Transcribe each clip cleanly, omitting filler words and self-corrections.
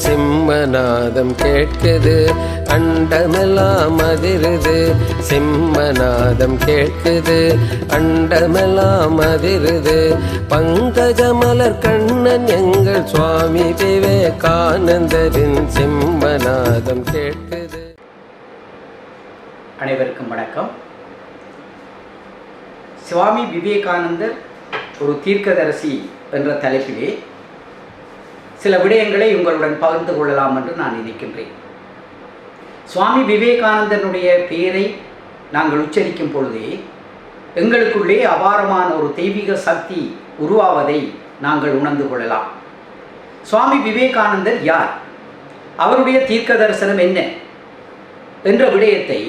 சிம்மநாதம் கேட்குது, அண்டமெல்லாம் அதிருது. சிம்மநாதம் கேட்குது, அண்டமெல்லாம் அதிருது. பங்கஜமலர் கண்ணன் எங்கள் சுவாமி விவேகானந்தரின் சிம்மநாதம் கேட்குது. அனைவருக்கும் வணக்கம். சுவாமி விவேகானந்தர் ஒரு தீர்க்கதரிசி என்ற தலைப்பிலே சில விடயங்களை உங்களுடன் பகிர்ந்து கொள்ளலாம் என்று நான் நினைக்கின்றேன். சுவாமி விவேகானந்தனுடைய பெயரை நாங்கள் உச்சரிக்கும் பொழுதே எங்களுக்குள்ளே அபாரமான ஒரு தெய்வீக சக்தி உருவாவதை நாங்கள் உணர்ந்து கொள்ளலாம். சுவாமி விவேகானந்தர் யார், அவருடைய தீர்க்க தரிசனம் என்ன என்ற விடயத்தை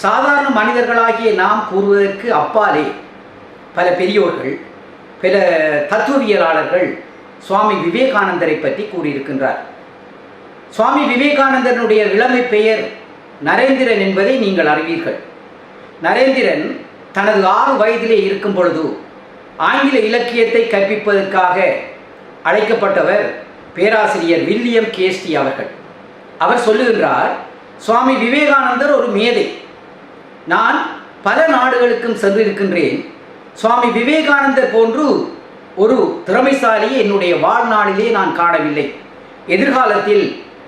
சாதாரண மனிதர்களாகிய நாம் கூறுவதற்கு அப்பாலே பல பெரியோர்கள், பல தத்துவவியலாளர்கள் சுவாமி விவேகானந்தரை பற்றி கூறியிருக்கின்றார். சுவாமி விவேகானந்தனுடைய இளமை பெயர் நரேந்திரன் என்பதை நீங்கள் அறிவீர்கள். நரேந்திரன் தனது 6 வயதிலே இருக்கும் பொழுது ஆங்கில இலக்கியத்தை கற்பிப்பதற்காக அழைக்கப்பட்டவர் பேராசிரியர் வில்லியம் கேஸ்டி அவர்கள். அவர் சொல்லுகின்றார், சுவாமி விவேகானந்தர் ஒரு மேதை. நான் பல நாடுகளுக்கும் சென்றிருக்கின்றேன். சுவாமி விவேகானந்தர் போன்று ஒரு திறமைசாலியை என்னுடைய வாழ்நாளிலே நான் காணவில்லை. எதிர்காலத்தில்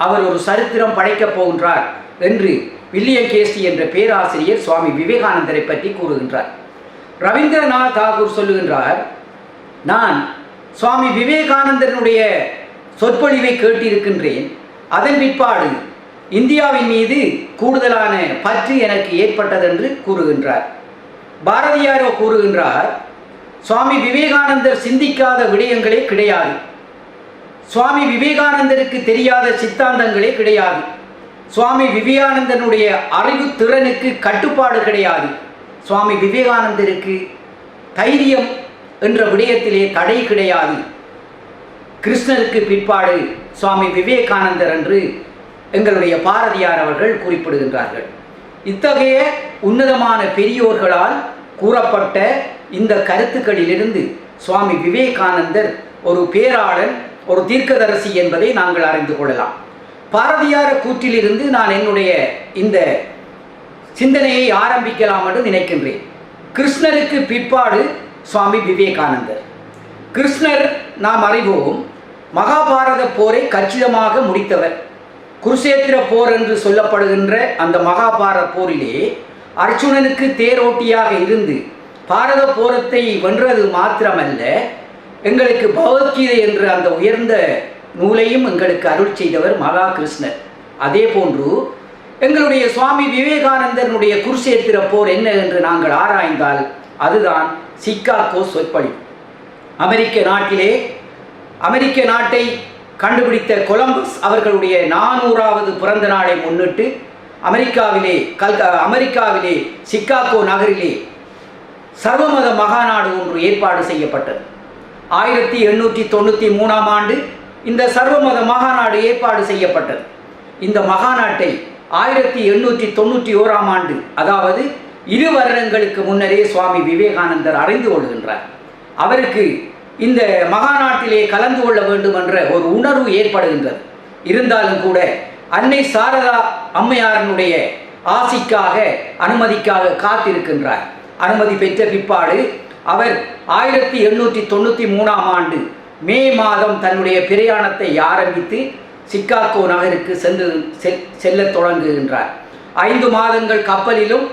அவர் ஒரு சரித்திரம் படைக்கப் போகின்றார் என்று வில்லியம் கேஸ்டி என்ற பேராசிரியர் சுவாமி விவேகானந்தரை பற்றி கூறுகின்றார். ரவீந்திரநாத் தாகூர் சொல்லுகின்றார், நான் சுவாமி விவேகானந்தனுடைய சொற்பொழிவை கேட்டிருக்கின்றேன். அதன் பிற்பாடு இந்தியாவின் மீது கூடுதலான பற்று எனக்கு ஏற்பட்டதென்று கூறுகின்றார். பாரதியாரோ கூறுகின்றார், சுவாமி விவேகானந்தர் சிந்திக்காத விடயங்களே கிடையாது. சுவாமி விவேகானந்தருக்கு தெரியாத சித்தாந்தங்களே கிடையாது. சுவாமி விவேகானந்தனுடைய அறிவு திறனுக்கு கட்டுப்பாடு கிடையாது. சுவாமி விவேகானந்தருக்கு தைரியம் என்ற விடயத்திலே தடை கிடையாது. கிருஷ்ணருக்கு பிற்பாடு சுவாமி விவேகானந்தர் என்று எங்களுடைய பாரதியார் அவர்கள் குறிப்பிடுகின்றார்கள். இத்தகைய உன்னதமான பெரியோர்களால் கூறப்பட்ட இந்த கருத்துக்களிலிருந்து சுவாமி விவேகானந்தர் ஒரு பேராளன், ஒரு தீர்க்கதரிசி என்பதை நாங்கள் அறிந்து கொள்ளலாம். பாரதியார கூற்றிலிருந்து நான் என்னுடைய இந்த சிந்தனையை ஆரம்பிக்கலாம் என்று நினைக்கின்றேன். கிருஷ்ணருக்கு பிற்பாடு சுவாமி விவேகானந்தர். கிருஷ்ணர் நாம் அறிவோம், மகாபாரத போரை கச்சிதமாக முடித்தவர். குருஷேத்திர போர் என்று சொல்லப்படுகின்ற அந்த மகாபாரத போரிலே அர்ஜுனனுக்கு தேரோட்டியாக இருந்து பாரத போரத்தை வென்றது மாத்திரமல்ல, எங்களுக்கு பகவத்கீதை என்ற அந்த உயர்ந்த நூலையும் எங்களுக்கு அருள் செய்தவர் மகா கிருஷ்ணர். அதே போன்று எங்களுடைய சுவாமி விவேகானந்தனுடைய குருஷேத்திர போர் என்ன என்று நாங்கள் ஆராய்ந்தால் அதுதான் சிக்காகோ சொற்பொழிவு. அமெரிக்க நாட்டை கண்டுபிடித்த கொலம்பஸ் அவர்களுடைய 400வது பிறந்த நாளை முன்னிட்டு அமெரிக்காவிலே சிக்காகோ நகரிலே சர்வமத மகாநாடு ஒன்று ஏற்பாடு செய்யப்பட்டது. 1893ஆம் ஆண்டு இந்த சர்வமத மகாநாடு ஏற்பாடு செய்யப்பட்டது. இந்த மகாநாட்டை 1891ஆம் ஆண்டு, அதாவது 2 வருடங்களுக்கு முன்னரே சுவாமி விவேகானந்தர் அறிந்து கொள்கின்றார். அவருக்கு இந்த மகாநாட்டிலே கலந்து கொள்ள வேண்டும் என்ற ஒரு உணர்வு ஏற்படுகின்றது. இருந்தாலும் கூட அன்னை சாரதா அம்மையாரனுடைய ஆசிக்காக, அனுமதிக்காக காத்திருக்கின்றார். அனுமதி பெற்ற பிற்பாடு அவர் 1893ஆம் ஆண்டு மே மாதம் தன்னுடைய பிரயாணத்தை ஆரம்பித்து சிக்காகோ நகருக்கு செல்ல தொடங்குகின்றார். 5 மாதங்கள் கப்பலிலும்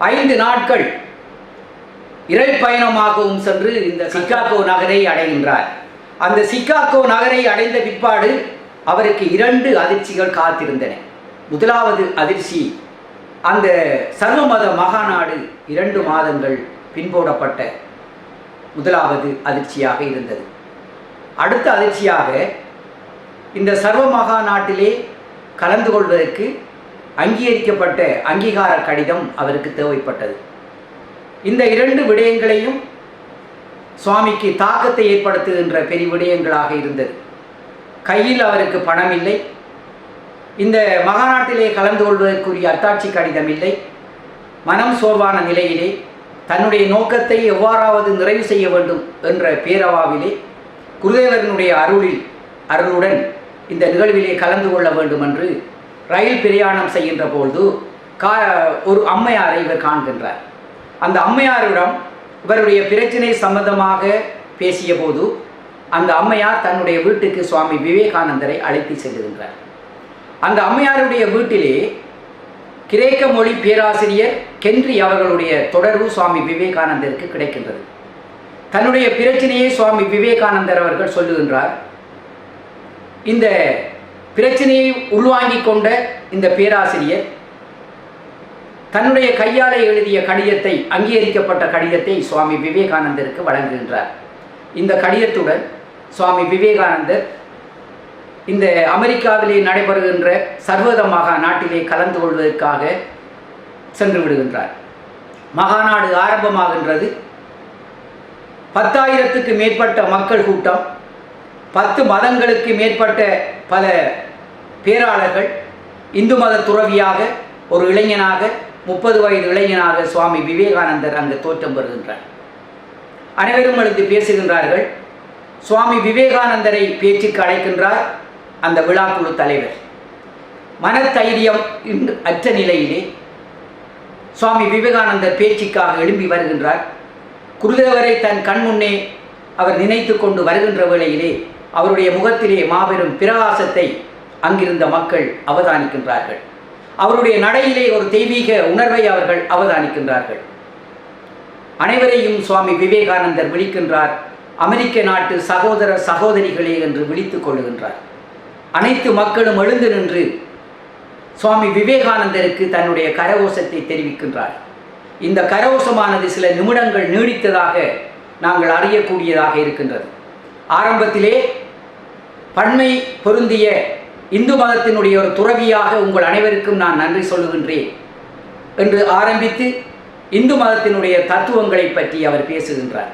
5 நாட்கள் இரவு பயணமாகவும் சென்று இந்த சிக்காகோ நகரை அடைகின்றார். அந்த சிக்காகோ நகரை அடைந்த பிற்பாடு அவருக்கு 2 அதிர்ச்சிகள் காத்திருந்தன. முதலாவது அதிர்ச்சி, அந்த சர்வமத மகாநாடு 2 மாதங்கள் பின்போடப்பட்ட முதலாவது அதிர்ச்சியாக இருந்தது. அடுத்த அதிர்ச்சியாக, இந்த சர்வ மகாநாட்டிலே கலந்து கொள்வதற்கு அங்கீகரிக்கப்பட்ட அங்கீகார கடிதம் அவருக்கு தேவைப்பட்டது. இந்த 2 விடயங்களையும் சுவாமிக்கு தாக்கத்தை ஏற்படுத்துகின்ற பெரிய விடயங்களாக இருந்தது. கையில் அவருக்கு பணம் இல்லை, இந்த மகாநாட்டிலே கலந்து கொள்வதற்குரிய அத்தாட்சி கடிதம் இல்லை. மனம் சோர்வான நிலையிலே தன்னுடைய நோக்கத்தை எவ்வாறாவது நிறைவு செய்ய வேண்டும் என்ற பேரவாவிலே குருதேவரனுடைய அருளுடன் இந்த நிகழ்விலே கலந்து கொள்ள வேண்டும் என்று ரயில் பிரயாணம் செய்கின்ற பொழுது ஒரு அம்மையாரை இவர் காண்கின்றார். அந்த அம்மையாரிடம் இவருடைய பிரச்சனை சம்பந்தமாக பேசிய போது அந்த அம்மையார் தன்னுடைய வீட்டுக்கு சுவாமி விவேகானந்தரை அழைத்து செல்லுகின்றார். அந்த அம்மையாருடைய வீட்டிலே கிரேக்க மொழி பேராசிரியர் கென்றி அவர்களுடைய தொடர்பு சுவாமி விவேகானந்தருக்கு கிடைக்கின்றது. தன்னுடைய பிரச்சனையை சுவாமி விவேகானந்தர் அவர்கள் சொல்லுகின்றார். இந்த பிரச்சனையை உள்வாங்கிக் கொண்ட இந்த பேராசிரியர் தன்னுடைய கையால் எழுதிய கடிதத்தை, அங்கீகரிக்கப்பட்ட கடிதத்தை சுவாமி விவேகானந்தருக்கு வழங்குகின்றார். இந்த கடிதத்துடன் சுவாமி விவேகானந்தர் இந்த அமெரிக்காவிலே நடைபெறுகின்ற சர்வத மகாநாட்டிலே கலந்து கொள்வதற்காக சென்று விடுகின்றார். மகாநாடு ஆரம்பமாகின்றது. 10,000க்கு மேற்பட்ட மக்கள் கூட்டம், 10 மதங்களுக்கு மேற்பட்ட பல பேராளர்கள், இந்து மத துறவியாக ஒரு இளைஞனாக 30 வயது இளைஞனாக சுவாமி விவேகானந்தர் அங்கு தோற்றம் பெறுகின்றார். அனைவரும் எழுந்து பேசுகின்றார்கள். சுவாமி விவேகானந்தரை பேச்சுக்கு அழைக்கின்றார் அந்த விழாக்குழு தலைவர். மனத்தைரியம் அற்ற நிலையிலே சுவாமி விவேகானந்தர் பேச்சுக்காக எழும்பி வருகின்றார். குருதேவரை தன் கண் முன்னே அவர் நினைத்து கொண்டு வருகின்ற வேளையிலே அவருடைய முகத்திலே மாபெரும் பிரகாசத்தை அங்கிருந்த மக்கள் அவதானிக்கின்றார்கள். அவருடைய நடையிலே ஒரு தெய்வீக உணர்வை அவர்கள் அவதானிக்கின்றார்கள். அனைவரையும் சுவாமி விவேகானந்தர் விழிக்கின்றார். அமெரிக்க நாட்டு சகோதர சகோதரிகளே என்று விழித்துக் கொள்ளுகின்றார். அனைத்து மக்களும் எழுந்து நின்று சுவாமி விவேகானந்தருக்கு தன்னுடைய கரகோஷத்தை தெரிவிக்கின்றார். இந்த கரகோஷமானது சில நிமிடங்கள் நீடித்ததாக நாங்கள் அறியக்கூடியதாக இருக்கின்றது. ஆரம்பத்திலே பன்மை பொருந்திய இந்து மதத்தினுடைய ஒரு துறவியாக உங்கள் அனைவருக்கும் நான் நன்றி சொல்லுகின்றேன் என்று ஆரம்பித்து இந்து மதத்தினுடைய தத்துவங்களை பற்றி அவர் பேசுகின்றார்.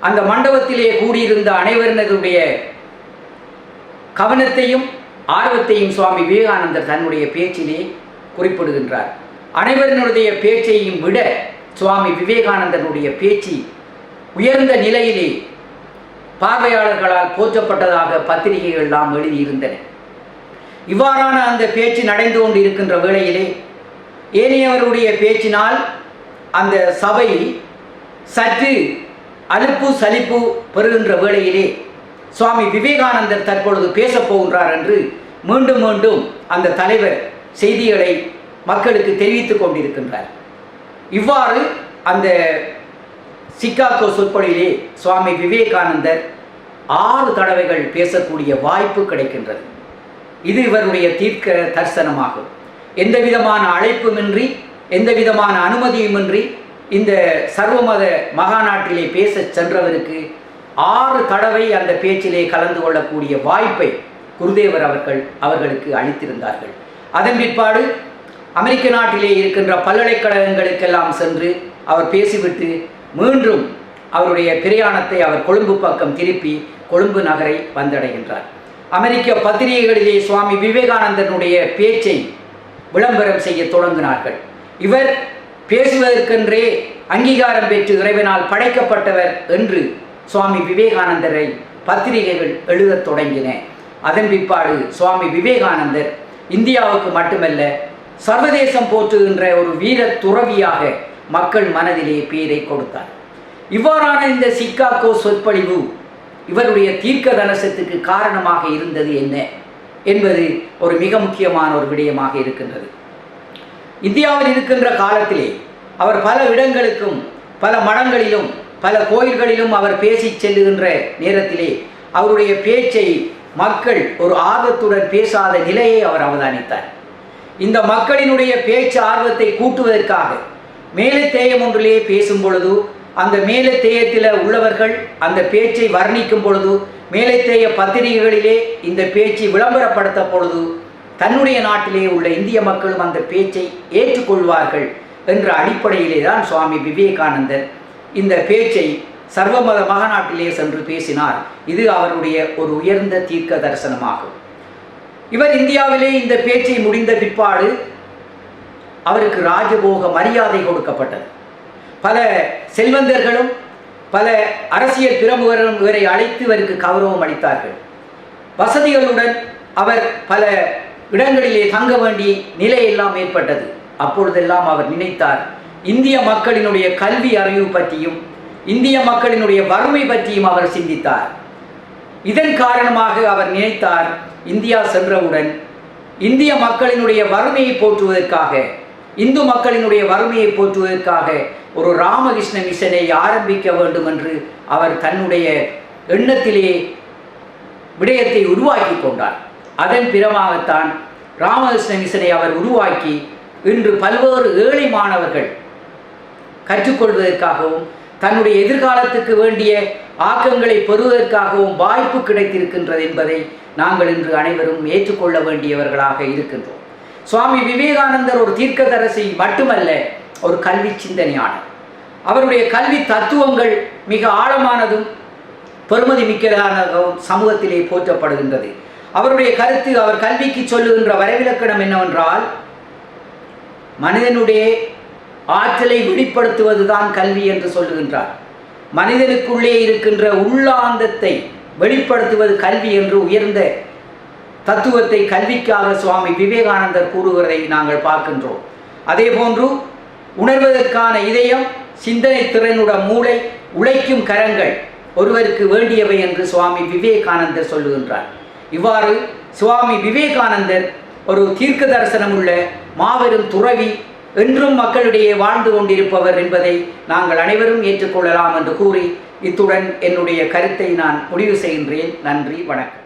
அந்த மண்டபத்திலே கூடியிருந்த அனைவரினருடைய கவனத்தையும் ஆர்வத்தையும் சுவாமி விவேகானந்தர் தன்னுடைய பேச்சிலே குறிப்பிடுகின்றார். அனைவரினுடைய பேச்சையும் விட சுவாமி விவேகானந்தனுடைய பேச்சு உயர்ந்த நிலையிலே பார்வையாளர்களால் போற்றப்பட்டதாக பத்திரிகைகள் எல்லாம் எழுதியிருந்தன. இவ்வாறான அந்த பேச்சு நடந்து கொண்டு இருக்கின்ற வேளையிலே ஏனையவருடைய பேச்சினால் அந்த சபை சற்று அலுப்பு சலிப்பு பெறுகின்ற வேளையிலே சுவாமி விவேகானந்தர் தற்பொழுது பேசப் போகின்றார் என்று மீண்டும் மீண்டும் அந்த தலைவர் செய்திகளை மக்களுக்கு தெரிவித்துக் கொண்டிருக்கின்றார். இவ்வாறு அந்த சிகாகோ சொற்பொழிலே சுவாமி விவேகானந்தர் 6 தடவைகள் பேசக்கூடிய வாய்ப்பு கிடைக்கின்றது. இது இவருடைய தீர்க்க தரிசனமாகும். எந்த விதமான அழைப்புமின்றி, எந்த விதமான அனுமதியுமின்றி இந்த சர்வமத மகாநாட்டிலே பேச சென்றவருக்கு 6 தடவை அந்த பேச்சிலே கலந்து கொள்ளக்கூடிய வாய்ப்பை குருதேவர் அவர்களுக்கு அளித்திருந்தார்கள். அதன் பிற்பாடு அமெரிக்க நாட்டிலே இருக்கின்ற பல்கலைக்கழகங்களுக்கெல்லாம் சென்று அவர் பேசிவிட்டு மீண்டும் அவருடைய பிரயாணத்தை அவர் கொழும்பு பக்கம் திருப்பி கொழும்பு நகரை வந்தடைகின்றார். அமெரிக்க பத்திரிகைகளிலே சுவாமி விவேகானந்தனுடைய பேச்சை விளம்பரம் செய்ய தொடங்கினார்கள். இவர் பேசுவதற்கென்றே அங்கீகாரம் பெற்று இறைவனால் படைக்கப்பட்டவர் என்று சுவாமி விவேகானந்தரை பத்திரிகைகள் எழுதத் தொடங்கின. அதன் பிற்பாடு சுவாமி விவேகானந்தர் இந்தியாவுக்கு மட்டுமல்ல சர்வதேசம் போற்றுகின்ற ஒரு வீர துறவியாக மக்கள் மனதிலே பேரை கொடுத்தார். இவ்வாறான இந்த சிகாகோ சொற்பொழிவு இவருடைய தீர்க்க தரிசனத்துக்கு காரணமாக இருந்தது என்ன என்பது ஒரு மிக முக்கியமான ஒரு விடயமாக இருக்கின்றது. இந்தியாவில் இருக்கின்ற காலத்திலே அவர் பல இடங்களுக்கும் பல மடங்களிலும் பல கோயில்களிலும் அவர் பேசி செல்லுகின்ற நேரத்திலே அவருடைய பேச்சை மக்கள் ஒரு ஆர்வத்துடன் பேசாத நிலையை அவர் அவதானித்தார். இந்த மக்களினுடைய பேச்சு ஆர்வத்தை கூட்டுவதற்காக மேலத்தேயம் ஒன்றிலே பேசும் பொழுது அந்த மேலத்தேயத்தில் உள்ளவர்கள் அந்த பேச்சை வர்ணிக்கும் பொழுது மேலத்தேய பத்திரிகைகளிலே இந்த பேச்சு விளம்பரப்படுத்த பொழுது தன்னுடைய நாட்டிலே உள்ள இந்திய மக்களும் அந்த பேச்சை ஏற்றுக்கொள்வார்கள் என்ற அடிப்படையிலே தான் சுவாமி விவேகானந்தர் இந்த பேச்சை சர்வமத மகாநாட்டிலே சென்று பேசினார். இது அவருடைய ஒரு உயர்ந்த தீர்க்க தரிசனமாகும். இவர் இந்தியாவிலே இந்த பேச்சை முடிந்த பிற்பாடு அவருக்கு ராஜபோக மரியாதை கொடுக்கப்பட்டது. பல செல்வந்தர்களும் பல அரசியல் பிரமுகர்களும் இவரை அழைத்து இவருக்கு கௌரவம் அளித்தார்கள். வசதிகளுடன் அவர் பல இடங்களிலே தங்க வேண்டிய நிலையெல்லாம் ஏற்பட்டது. அப்பொழுதெல்லாம் அவர் நினைத்தார், இந்திய மக்களினுடைய கல்வி அறிவு பற்றியும் இந்திய மக்களினுடைய வறுமை பற்றியும் அவர் சிந்தித்தார். இதன் காரணமாக அவர் நினைத்தார், இந்தியா சென்றவுடன் இந்திய மக்களினுடைய வறுமையை போற்றுவதற்காக, இந்து மக்களினுடைய வறுமையை போற்றுவதற்காக ஒரு ராமகிருஷ்ண மிஷனை ஆரம்பிக்க வேண்டும் என்று அவர் தன்னுடைய எண்ணத்திலே விடயத்தை உருவாக்கி கொண்டார். அதன் பிறமாகத்தான் ராமகிருஷ்ண மிஷனை அவர் உருவாக்கி இன்று பல்வேறு ஏழை மாணவர்கள் கற்றுக்கொள்வதற்காகவும் தன்னுடைய எதிர்காலத்துக்கு வேண்டிய ஆக்கங்களை பெறுவதற்காகவும் வாய்ப்பு கிடைத்திருக்கின்றது என்பதை நாங்கள் இன்று அனைவரும் ஏற்றுக்கொள்ள வேண்டியவர்களாக இருக்கின்றோம். சுவாமி விவேகானந்தர் ஒரு தீர்க்கதரிசி மட்டுமல்ல, ஒரு கல்வி சிந்தனையாளர். அவருடைய கல்வி தத்துவங்கள் மிக ஆழமானதும் பெருமதி மிக்கதானதும் சமூகத்திலே போற்றப்படுகின்றது. அவருடைய கருத்து, அவர் கல்விக்கு சொல்லுகின்ற வரைவிலக்கணம் என்னவென்றால், மனிதனுடைய ஆற்றலை வெளிப்படுத்துவதுதான் கல்வி என்று சொல்லுகின்றார். மனிதனுக்குள்ளே இருக்கின்ற உள்ளாந்தத்தை வெளிப்படுத்துவது கல்வி என்று உயர்ந்த தத்துவத்தை கல்விக்காக சுவாமி விவேகானந்தர் கூறுவதை நாங்கள் பார்க்கின்றோம். அதே போன்று உணர்வதற்கான இதயம், சிந்தனை திறனுடன் மூளை, உழைக்கும் கரங்கள் ஒருவருக்கு வேண்டியவை என்று சுவாமி விவேகானந்தர் சொல்லுகின்றார். இவ்வாறு சுவாமி விவேகானந்தர் ஒரு தீர்க்க தரிசனம் உள்ள மாபெரும் துறவி, என்றும் மக்களிடையே வாழ்ந்து கொண்டிருப்பவர் என்பதை நாங்கள் அனைவரும் ஏற்றுக்கொள்ளலாம் என்று கூறி இத்துடன் என்னுடைய கருத்தை நான் முடிவு செய்கின்றேன். நன்றி, வணக்கம்.